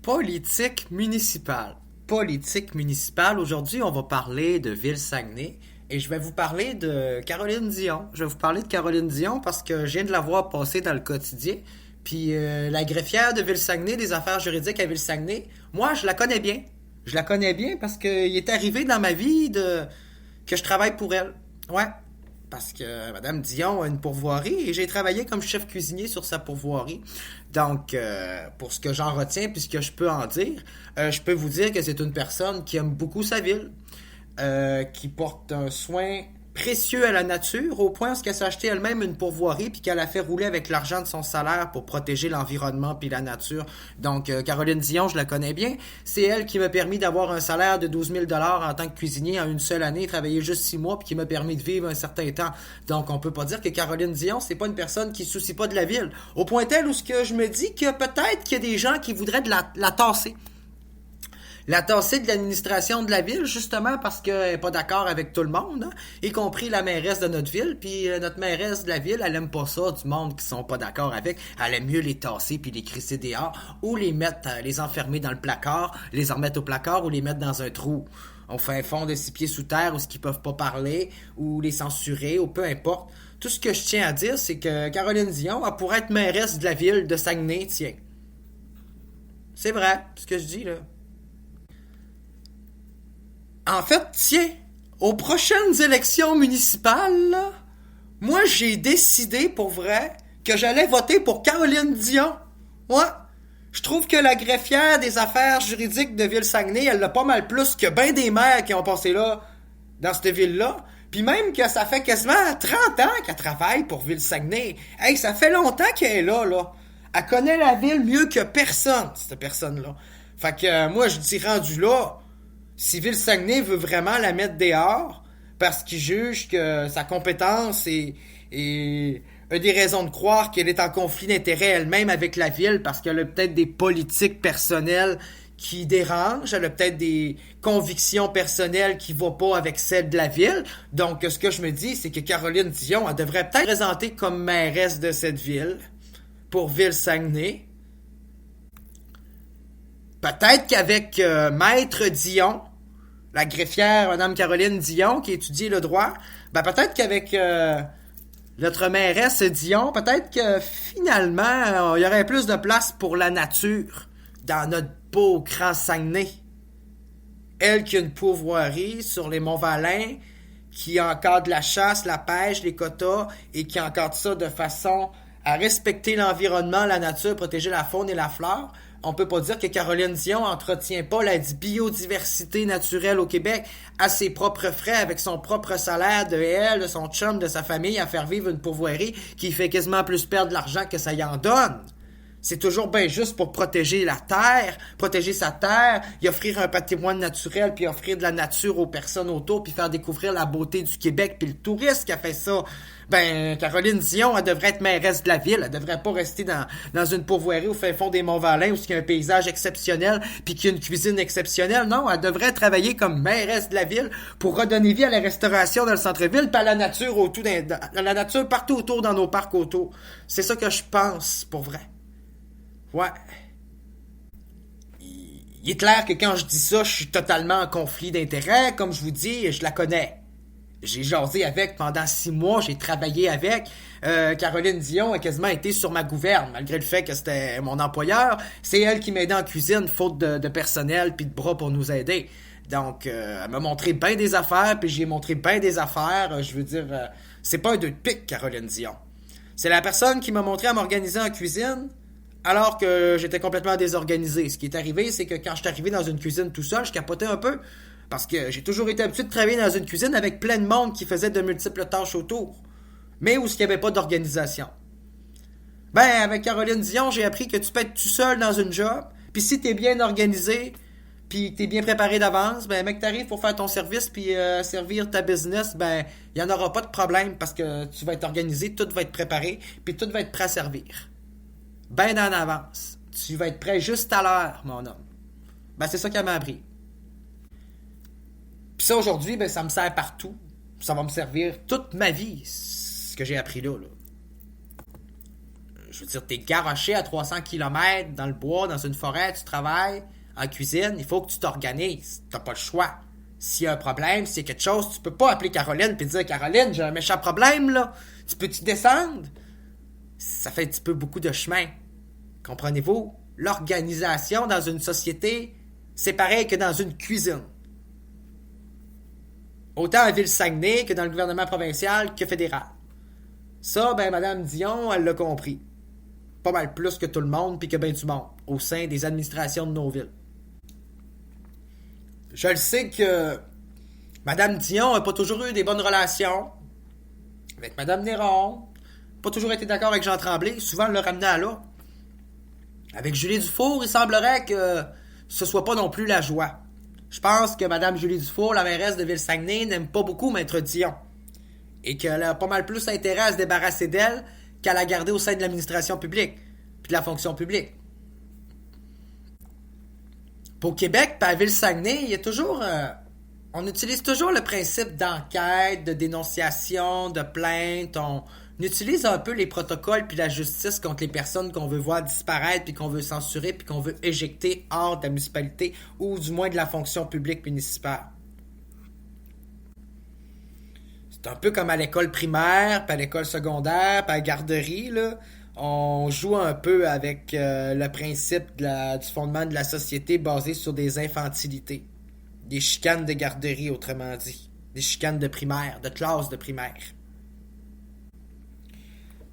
Politique municipale. Politique municipale. Aujourd'hui, on va parler de Ville-Saguenay et je vais vous parler de Caroline Dion. Je vais vous parler de Caroline Dion parce que je viens de la voir passer dans le quotidien. Puis la greffière de Ville-Saguenay, des affaires juridiques à Ville-Saguenay, moi, je la connais bien. Je la connais bien parce qu'il est arrivé dans ma vie que je travaille pour elle. Ouais. Parce que Madame Dion a une pourvoirie et j'ai travaillé comme chef cuisinier sur sa pourvoirie. Donc, pour ce que j'en retiens puis ce que je peux en dire, je peux vous dire que c'est une personne qui aime beaucoup sa ville, qui porte un soin précieux à la nature, au point où elle s'est acheté elle-même une pourvoirie puis qu'elle a fait rouler avec l'argent de son salaire pour protéger l'environnement puis la nature. Donc, Caroline Dion, je la connais bien. C'est elle qui m'a permis d'avoir un salaire de 12 000 en tant que cuisinier en une seule année, travailler juste 6 mois puis qui m'a permis de vivre un certain temps. Donc, on peut pas dire que Caroline Dion, c'est pas une personne qui se soucie pas de la ville. Au point tel où ce que je me dis que peut-être qu'il y a des gens qui voudraient la tasser. La tasser de l'administration de la ville, justement parce qu'elle n'est pas d'accord avec tout le monde, hein, y compris la mairesse de notre ville. Puis notre mairesse de la ville, elle aime pas ça, du monde qui sont pas d'accord avec. Elle aime mieux les tasser puis les crisser dehors, ou les mettre, les enfermer dans le placard, les en remettre au placard, ou les mettre dans un trou. On fait un fond de 6 pieds sous terre où ils peuvent pas parler, ou les censurer, ou peu importe. Tout ce que je tiens à dire, c'est que Caroline Dion, elle pourrait être mairesse de la ville de Saguenay, tiens. C'est vrai, ce que je dis, là. En fait, tiens, aux prochaines élections municipales, là, moi, j'ai décidé, pour vrai, que j'allais voter pour Caroline Dion. Ouais. Je trouve que la greffière des affaires juridiques de Ville-Saguenay, elle l'a pas mal plus que ben des maires qui ont passé là, dans cette ville-là. Puis même que ça fait quasiment 30 ans qu'elle travaille pour Ville-Saguenay. Hey, ça fait longtemps qu'elle est là. Elle connaît la ville mieux que personne, cette personne-là. Fait que moi, je dis rendu là, si Ville-Saguenay veut vraiment la mettre dehors parce qu'il juge que sa compétence a des raisons de croire qu'elle est en conflit d'intérêts elle-même avec la ville parce qu'elle a peut-être des politiques personnelles qui dérangent, elle a peut-être des convictions personnelles qui ne vont pas avec celles de la ville. Donc, ce que je me dis, c'est que Caroline Dion, elle devrait peut-être présenter comme mairesse de cette ville pour Ville-Saguenay. Peut-être qu'avec Maître Dion, la greffière Madame Caroline Dion, qui étudie le droit, ben peut-être qu'avec notre mairesse Dion, peut-être que finalement, il y aurait plus de place pour la nature dans notre beau grand Saguenay. Elle qui a une pourvoirie sur les Monts-Valin, qui encadre la chasse, la pêche, les quotas, et qui encadre ça de façon à respecter l'environnement, la nature, protéger la faune et la flore. On peut pas dire que Caroline Dion entretient pas la biodiversité naturelle au Québec à ses propres frais, avec son propre salaire de elle, de son chum, de sa famille, à faire vivre une pourvoirie qui fait quasiment plus perdre de l'argent que ça y en donne. C'est toujours bien juste pour protéger la terre, protéger sa terre, y offrir un patrimoine naturel, puis offrir de la nature aux personnes autour, puis faire découvrir la beauté du Québec, puis le touriste qui a fait ça. Ben, Caroline Dion, elle devrait être mairesse de la ville. Elle devrait pas rester dans une pourvoirie au fin fond des Monts-Valin où il y a un paysage exceptionnel puis qu'il y a une cuisine exceptionnelle. Non, elle devrait travailler comme mairesse de la ville pour redonner vie à la restauration dans le centre-ville puis à la nature la nature partout autour dans nos parcs autour. C'est ça que je pense, pour vrai. Ouais. Il est clair que quand je dis ça, je suis totalement en conflit d'intérêts. Comme je vous dis, je la connais. J'ai jasé avec pendant 6 mois, j'ai travaillé avec. Caroline Dion a quasiment été sur ma gouverne, malgré le fait que c'était mon employeur. C'est elle qui m'aidait en cuisine, faute de personnel puis de bras pour nous aider. Donc, elle m'a montré bien des affaires, puis j'ai montré bien des affaires. Je veux dire, c'est pas un deux de pique, Caroline Dion. C'est la personne qui m'a montré à m'organiser en cuisine, alors que j'étais complètement désorganisé. Ce qui est arrivé, c'est que quand je suis arrivé dans une cuisine tout seul, je capotais un peu. Parce que j'ai toujours été habitué de travailler dans une cuisine avec plein de monde qui faisait de multiples tâches autour. Mais où il n'y avait pas d'organisation. Ben, avec Caroline Dion, j'ai appris que tu peux être tout seul dans une job. Puis si t'es bien organisé, puis t'es bien préparé d'avance, ben mec, t'arrives pour faire ton service puis servir ta business, ben, il n'y en aura pas de problème parce que tu vas être organisé, tout va être préparé, puis tout va être prêt à servir. Ben en avance. Tu vas être prêt juste à l'heure, mon homme. Ben, c'est ça qu'elle m'a appris. Puis ça, aujourd'hui, ben, ça me sert partout. Ça va me servir toute ma vie, ce que j'ai appris là. Je veux dire, t'es garoché à 300 km dans le bois, dans une forêt, tu travailles en cuisine, il faut que tu t'organises. T'as pas le choix. S'il y a un problème, s'il y a quelque chose, tu peux pas appeler Caroline et dire Caroline, j'ai un méchant problème là. Tu peux-tu descendre? Ça fait un petit peu beaucoup de chemin. Comprenez-vous? L'organisation dans une société, c'est pareil que dans une cuisine. Autant à Ville-Saguenay que dans le gouvernement provincial que fédéral. Ça, ben, Mme Dion, elle l'a compris. Pas mal plus que tout le monde puis que ben du monde au sein des administrations de nos villes. Je le sais que Mme Dion n'a pas toujours eu des bonnes relations avec Mme Néron, pas toujours été d'accord avec Jean Tremblay, souvent elle le ramenait à là. Avec Julie Dufour, il semblerait que ce soit pas non plus la joie. Je pense que Mme Julie Dufour, la mairesse de Ville-Saguenay, n'aime pas beaucoup Maître Dion. Et qu'elle a pas mal plus intérêt à se débarrasser d'elle qu'à la garder au sein de l'administration publique, puis de la fonction publique. Pour Québec, puis à Ville-Saguenay, il y a toujours... on utilise toujours le principe d'enquête, de dénonciation, de plainte. On utilise un peu les protocoles puis la justice contre les personnes qu'on veut voir disparaître puis qu'on veut censurer puis qu'on veut éjecter hors de la municipalité ou du moins de la fonction publique municipale. C'est un peu comme à l'école primaire, puis à l'école secondaire, puis à la garderie, là. On joue un peu avec le principe du fondement de la société basé sur des infantilités. Des chicanes de garderie, autrement dit. Des chicanes de primaire, de classe de primaire.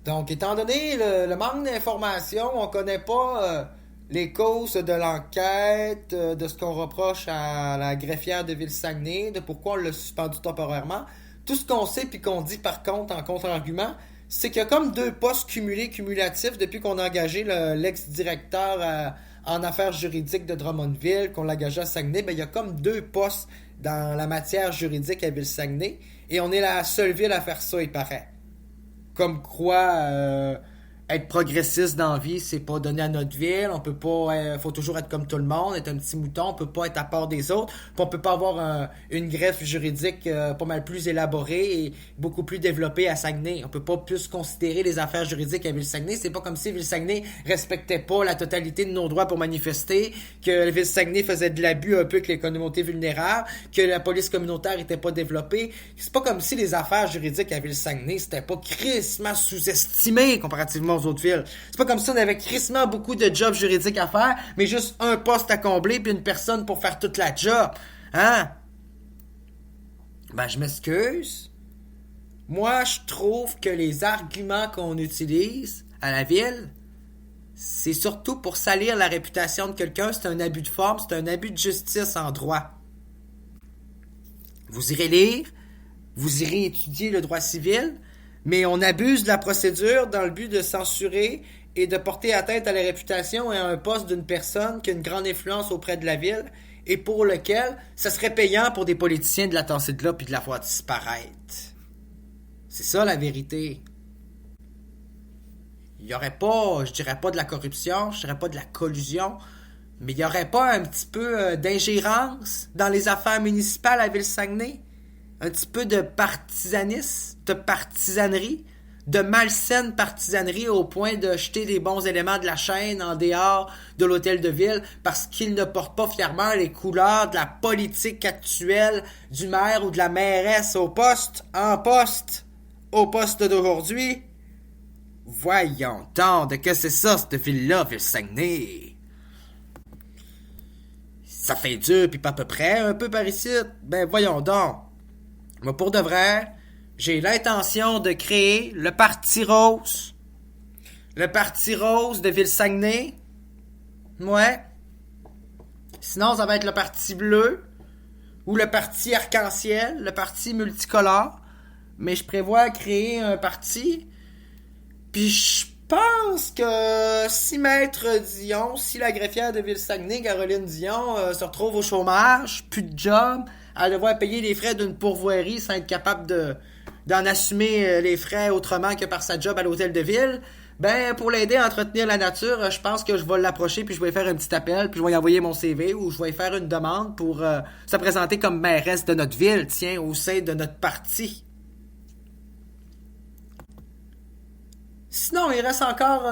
Donc, étant donné le manque d'informations, on ne connaît pas les causes de l'enquête, de ce qu'on reproche à la greffière de Ville-Saguenay, de pourquoi on l'a suspendu temporairement. Tout ce qu'on sait puis qu'on dit par contre en contre-argument, c'est qu'il y a comme 2 postes cumulatifs depuis qu'on a engagé l'ex-directeur en affaires juridiques de Drummondville, qu'on l'a engagé à Saguenay. Ben, il y a comme 2 postes dans la matière juridique à Ville-Saguenay et on est la seule ville à faire ça, il paraît. Comme quoi, être progressiste dans la vie, c'est pas donné à notre ville. On peut pas, faut toujours être comme tout le monde, être un petit mouton. On peut pas être à part des autres. Puis on peut pas avoir une greffe juridique pas mal plus élaborée et beaucoup plus développée à Saguenay. On peut pas plus considérer les affaires juridiques à Ville-Saguenay. C'est pas comme si Ville-Saguenay respectait pas la totalité de nos droits pour manifester, que Ville-Saguenay faisait de l'abus un peu avec les communautés vulnérables, que la police communautaire était pas développée. C'est pas comme si les affaires juridiques à Ville-Saguenay c'était pas crissement sous-estimé comparativement aux autres villes. C'est pas comme si on avait crissement beaucoup de jobs juridiques à faire, mais juste un poste à combler puis une personne pour faire toute la job. Hein? Ben, je m'excuse. Moi, je trouve que les arguments qu'on utilise à la ville, c'est surtout pour salir la réputation de quelqu'un. C'est un abus de forme, c'est un abus de justice en droit. Vous irez lire, vous irez étudier le droit civil, mais on abuse de la procédure dans le but de censurer et de porter atteinte à la réputation et à un poste d'une personne qui a une grande influence auprès de la ville et pour lequel ça serait payant pour des politiciens de la tasser de là puis de la voir disparaître. C'est ça la vérité. Il n'y aurait pas, je dirais pas de la corruption, je dirais pas de la collusion, mais il n'y aurait pas un petit peu d'ingérence dans les affaires municipales à Ville-Saguenay? Un petit peu de partisanisme, de partisanerie, de malsaine partisanerie au point de jeter les bons éléments de la chaîne en dehors de l'hôtel de ville parce qu'ils ne portent pas fièrement les couleurs de la politique actuelle du maire ou de la mairesse au poste d'aujourd'hui. Voyons donc, de que c'est ça, cette ville-là, Ville-Saguenay? Ça fait dur, puis pas à peu près, un peu par ici. Ben voyons donc. Moi, pour de vrai, j'ai l'intention de créer le Parti Rose. Le Parti Rose de Ville-Saguenay. Ouais. Sinon, ça va être le Parti Bleu. Ou le Parti Arc-en-Ciel. Le Parti Multicolore. Mais je prévois créer un parti. Puis je pense que si Maître Dion, si la greffière de Ville-Saguenay, Caroline Dion, se retrouve au chômage, plus de job, elle devoir payer les frais d'une pourvoirie sans être capable d'en assumer les frais autrement que par sa job à l'hôtel de ville, ben pour l'aider à entretenir la nature, je pense que je vais l'approcher puis je vais faire un petit appel puis je vais y envoyer mon CV ou je vais faire une demande pour se présenter comme mairesse de notre ville, tiens, au sein de notre parti. Sinon, il reste encore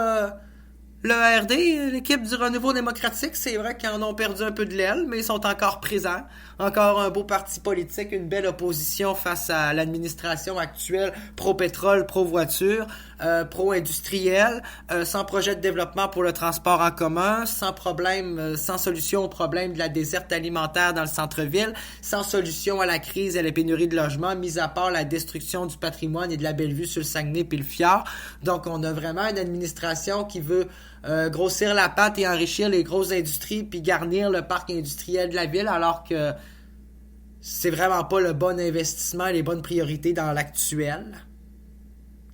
le RD, l'équipe du Renouveau démocratique. C'est vrai qu'ils en ont perdu un peu de l'aile, mais ils sont encore présents. Encore un beau parti politique, une belle opposition face à l'administration actuelle, pro-pétrole, pro-voiture, pro-industriel, sans projet de développement pour le transport en commun, sans problème, sans solution au problème de la desserte alimentaire dans le centre-ville, sans solution à la crise et à la pénurie de logements, mis à part la destruction du patrimoine et de la belle vue sur le Saguenay puis le Fjord. Donc, on a vraiment une administration qui veut grossir la patte et enrichir les grosses industries puis garnir le parc industriel de la ville, alors que c'est vraiment pas le bon investissement et les bonnes priorités dans l'actuel.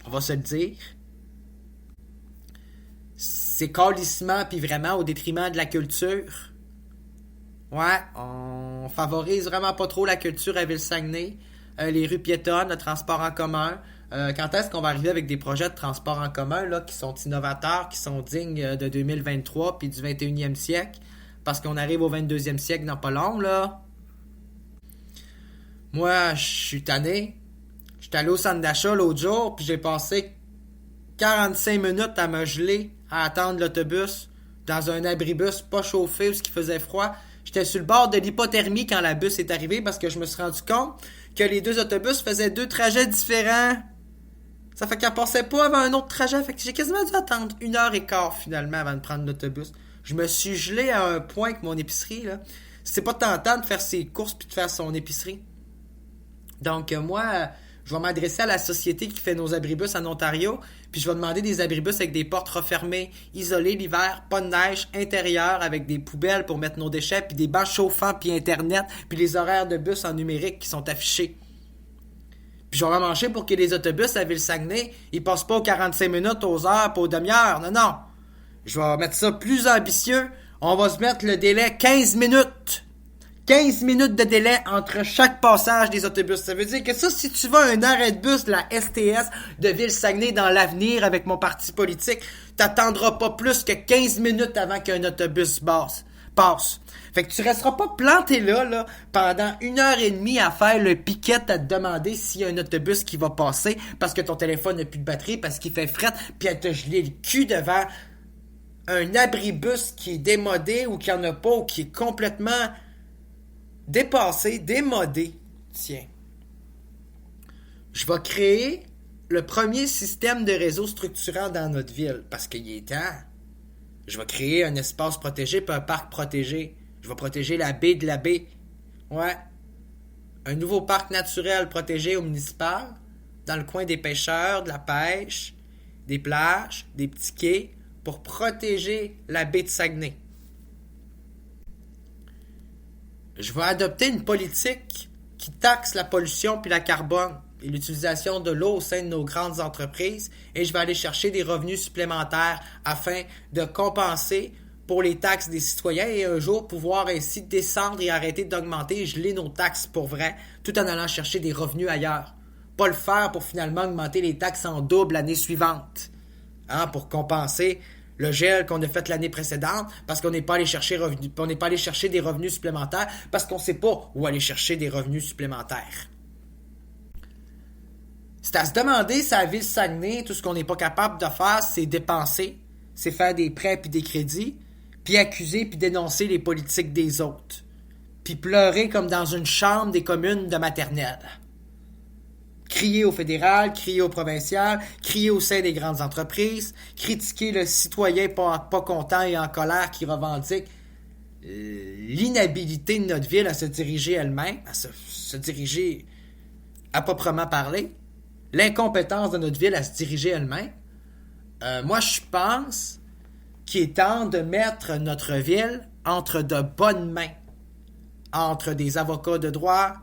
On va se le dire. C'est calissement puis vraiment au détriment de la culture. Ouais, on favorise vraiment pas trop la culture à Ville-Saguenay. Les rues piétonnes, le transport en commun. Quand est-ce qu'on va arriver avec des projets de transport en commun là, qui sont innovateurs, qui sont dignes de 2023 puis du 21e siècle? Parce qu'on arrive au 22e siècle dans pas long, là. Moi, je suis tanné. J'étais allé au centre d'achat l'autre jour, puis j'ai passé 45 minutes à me geler, à attendre l'autobus, dans un abribus pas chauffé où ce qui faisait froid. J'étais sur le bord de l'hypothermie quand la bus est arrivée parce que je me suis rendu compte que les deux autobus faisaient deux trajets différents. Ça fait qu'elle passait pas avant un autre trajet. Fait que j'ai quasiment dû attendre 1h15 finalement avant de prendre l'autobus. Je me suis gelé à un point que mon épicerie, là. C'est pas tentant de faire ses courses puis de faire son épicerie. Donc, moi, je vais m'adresser à la société qui fait nos abribus en Ontario, puis je vais demander des abribus avec des portes refermées, isolées l'hiver, pas de neige, intérieur, avec des poubelles pour mettre nos déchets, puis des bancs chauffants, puis Internet, puis les horaires de bus en numérique qui sont affichés. Puis je vais m'arranger pour que les autobus à Ville-Saguenay, ils passent pas aux 45 minutes, aux heures, pas aux demi-heures. Non, non. Je vais mettre ça plus ambitieux. On va se mettre le délai 15 minutes. 15 minutes de délai entre chaque passage des autobus. Ça veut dire que ça, si tu vas à un arrêt de bus de la STS de Ville-Saguenay dans l'avenir avec mon parti politique, t'attendras pas plus que 15 minutes avant qu'un autobus passe. Fait que tu resteras pas planté là, pendant 1h30 à faire le piquet à te demander s'il y a un autobus qui va passer parce que ton téléphone n'a plus de batterie, parce qu'il fait fret, puis à te geler le cul devant un abribus qui est démodé ou qui en a pas ou qui est complètement dépassé, démodé. Tiens. Je vais créer le premier système de réseau structurant dans notre ville, parce qu'il est temps. Je vais créer un espace protégé puis un parc protégé. Je vais protéger la baie de la baie. Ouais. Un nouveau parc naturel protégé au municipal, dans le coin des pêcheurs, de la pêche, des plages, des petits quais, pour protéger la baie de Saguenay. Je vais adopter une politique qui taxe la pollution puis la carbone et l'utilisation de l'eau au sein de nos grandes entreprises, et je vais aller chercher des revenus supplémentaires afin de compenser pour les taxes des citoyens et un jour pouvoir ainsi descendre et arrêter d'augmenter et geler nos taxes pour vrai, tout en allant chercher des revenus ailleurs. Pas le faire pour finalement augmenter les taxes en double l'année suivante, pour compenser le gel qu'on a fait l'année précédente, parce qu'on n'est pas allé chercher des revenus supplémentaires, parce qu'on ne sait pas où aller chercher des revenus supplémentaires. C'est à se demander si à la Ville-Saguenay, tout ce qu'on n'est pas capable de faire, c'est dépenser, c'est faire des prêts puis des crédits, puis accuser puis dénoncer les politiques des autres, puis pleurer comme dans une chambre des communes de maternelle. Crier au fédéral, crier au provincial, crier au sein des grandes entreprises, critiquer le citoyen pas content et en colère qui revendique l'inhabilité de notre ville à se diriger elle-même, à se diriger à proprement parler, l'incompétence de notre ville à se diriger elle-même. Moi, je pense qu'il est temps de mettre notre ville entre de bonnes mains, entre des avocats de droit,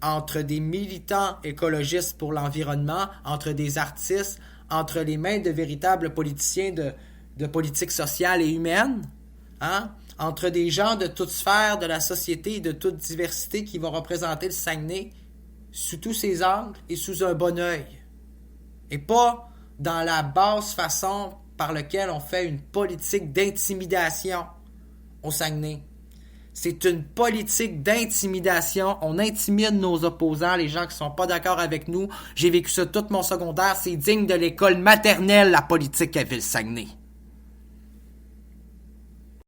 entre des militants écologistes pour l'environnement, entre des artistes, entre les mains de véritables politiciens de politique sociale et humaine, entre des gens de toutes sphères de la société et de toute diversité qui vont représenter le Saguenay sous tous ses angles et sous un bon œil. Et pas dans la basse façon par laquelle on fait une politique d'intimidation au Saguenay. C'est une politique d'intimidation. On intimide nos opposants, les gens qui sont pas d'accord avec nous. J'ai vécu ça tout mon secondaire. C'est digne de l'école maternelle, la politique à Ville-Saguenay.